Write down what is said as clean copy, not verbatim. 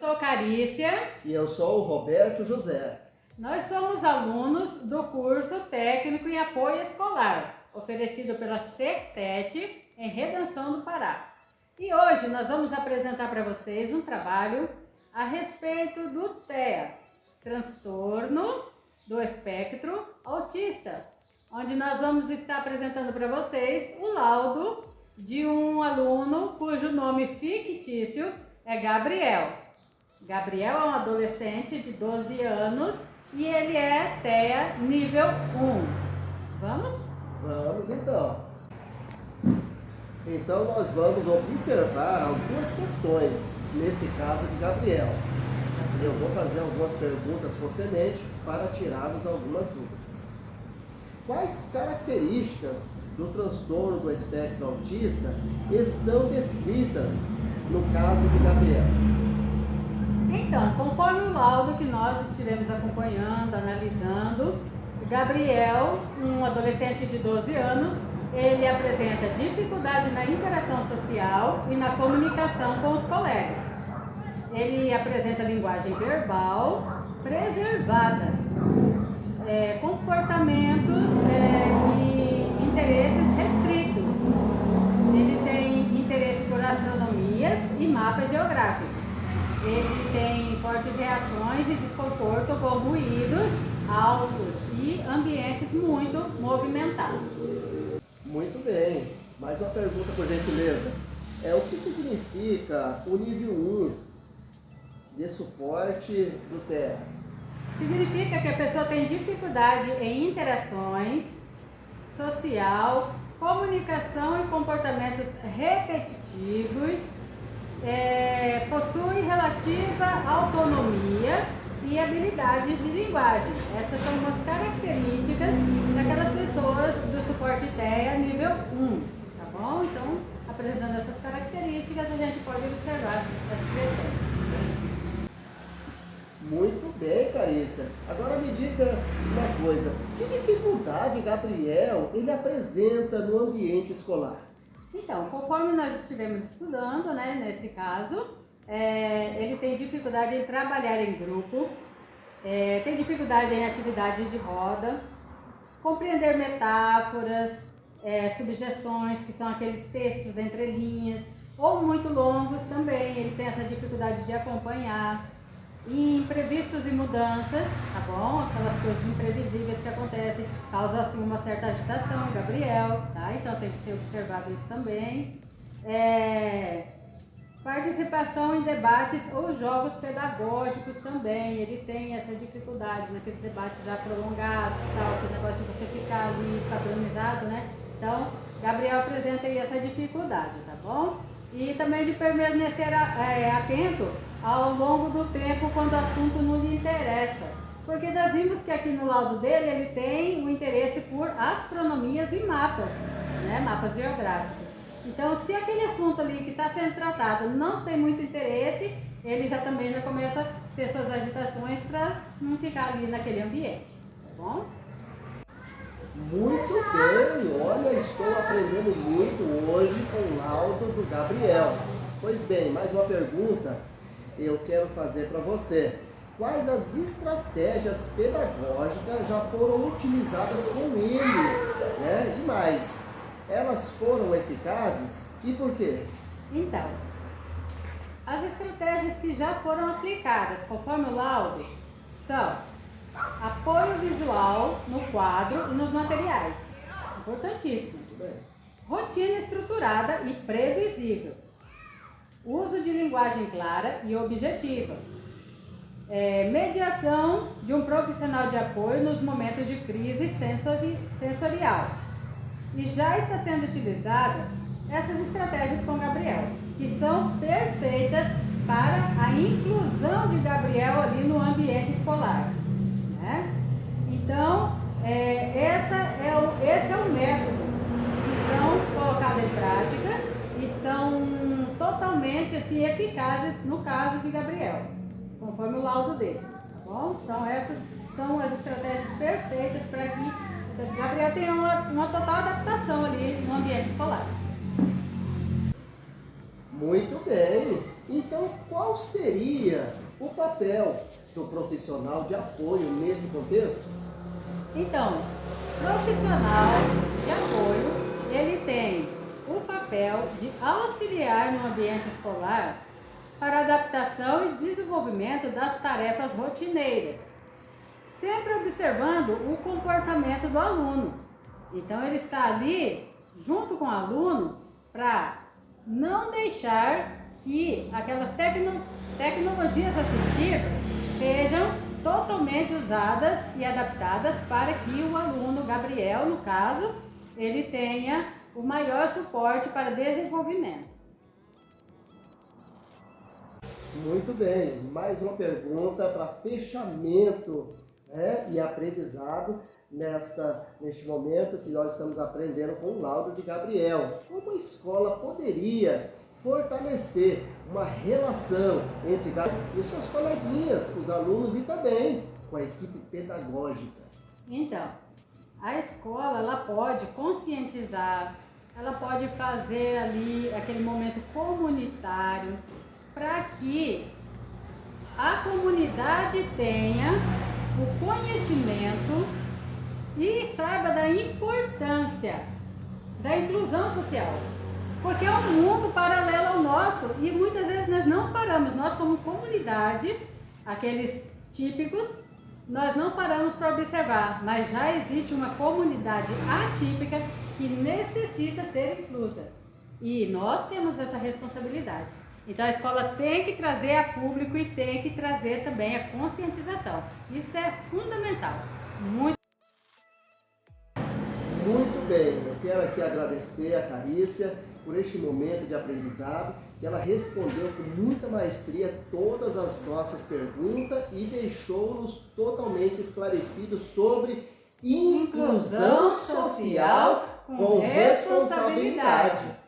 Sou Carícia. E eu sou o Roberto José. Nós somos alunos do curso técnico em apoio escolar, oferecido pela SECTET em Redenção do Pará. E hoje nós vamos apresentar para vocês um trabalho a respeito do TEA, Transtorno do Espectro Autista, onde nós vamos estar apresentando para vocês o laudo de um aluno cujo nome fictício é Gabriel. Gabriel é um adolescente de 12 anos e ele é TEA nível 1. Vamos? Vamos então. Então nós vamos observar algumas questões, nesse caso de Gabriel. Eu vou fazer algumas perguntas com semente para tirarmos algumas dúvidas. Quais características do transtorno do espectro autista estão descritas no caso de Gabriel? Então, conforme o laudo que nós estivemos acompanhando, analisando, Gabriel, um adolescente de 12 anos, ele apresenta dificuldade na interação social e na comunicação com os colegas. Ele apresenta linguagem verbal preservada, comportamentos e interesses restritos. Ele tem interesse por astronomias e mapas geográficos. Ele tem fortes reações e desconforto com ruídos altos e ambientes muito movimentados. Muito bem. Mais uma pergunta, por gentileza. O que significa o nível 1 de suporte do TEA? Significa que a pessoa tem dificuldade em interações, social, comunicação e comportamentos repetitivos, possui relativa autonomia e habilidades de linguagem. Essas são umas características daquelas pessoas do suporte TEA nível 1, tá bom? Então, apresentando essas características, a gente pode observar essas questões. Muito bem, Carícia. Agora me diga uma coisa. Que dificuldade Gabriel ele apresenta no ambiente escolar? Então, conforme nós estivemos estudando, né, nesse caso, ele tem dificuldade em trabalhar em grupo, tem dificuldade em atividades de roda, compreender metáforas, subjeções, que são aqueles textos entre linhas, ou muito longos também, ele tem essa dificuldade de acompanhar. E imprevistos e mudanças, tá bom? Aquelas coisas imprevisíveis que acontecem, causam assim uma certa agitação em Gabriel, tá? Então tem que ser observado isso também. Participação em debates ou jogos pedagógicos também, ele tem essa dificuldade naqueles debates já prolongados, tal, que o negócio de você ficar ali padronizado, né? Então, Gabriel apresenta aí essa dificuldade, tá bom? E também de permanecer atento ao longo do tempo quando o assunto não lhe interessa. Porque nós vimos que aqui no laudo dele ele tem o interesse por astronomias e mapas, né? Mapas geográficos. Então, se aquele assunto ali que está sendo tratado não tem muito interesse, ele já começa a ter suas agitações para não ficar ali naquele ambiente, tá bom? Muito bem, olha, estou aprendendo muito hoje com o laudo do Gabriel. Pois bem, mais uma pergunta eu quero fazer para você. Quais as estratégias pedagógicas já foram utilizadas com ele, né? E mais, elas foram eficazes e por quê? Então, as estratégias que já foram aplicadas conforme o laudo são apoio visual no quadro e nos materiais, importantíssimos. Rotina estruturada e previsível. Uso de linguagem clara e objetiva. Mediação de um profissional de apoio nos momentos de crise sensorial. E já está sendo utilizada essas estratégias com Gabriel, que são perfeitas para a inclusão de Gabriel ali no ambiente escolar, né? Então, esse é o método que são colocados em prática e são totalmente assim, eficazes no caso de Gabriel, conforme o laudo dele, tá bom? Então essas são as estratégias perfeitas para que Gabriel tenha uma total adaptação ali no ambiente escolar. Muito bem. Então, qual seria o papel do profissional de apoio nesse contexto? Então, profissional de apoio, ele tem o papel de auxiliar no ambiente escolar para adaptação e desenvolvimento das tarefas rotineiras, sempre observando o comportamento do aluno. Então, ele está ali junto com o aluno para não deixar que aquelas tecnologias assistivas sejam totalmente usadas e adaptadas para que o aluno, Gabriel, no caso, ele tenha o maior suporte para desenvolvimento. Muito bem, mais uma pergunta para fechamento, né, e aprendizado neste momento que nós estamos aprendendo com o laudo de Gabriel. Como a escola poderia fortalecer uma relação entre Gabriel e os seus coleguinhas, os alunos e também com a equipe pedagógica? Então, a escola ela pode conscientizar, ela pode fazer ali aquele momento comunitário para que a comunidade tenha o conhecimento e saiba da importância da inclusão social, porque é um mundo paralelo ao nosso e muitas vezes nós não paramos, nós como comunidade, aqueles típicos, nós não paramos para observar, mas já existe uma comunidade atípica que necessita ser inclusa e nós temos essa responsabilidade. Então a escola tem que trazer a público e tem que trazer também a conscientização. Isso é fundamental. Muito bem, eu quero aqui agradecer a Carícia por este momento de aprendizado, que ela respondeu com muita maestria todas as nossas perguntas e deixou-nos totalmente esclarecidos sobre inclusão social com responsabilidade.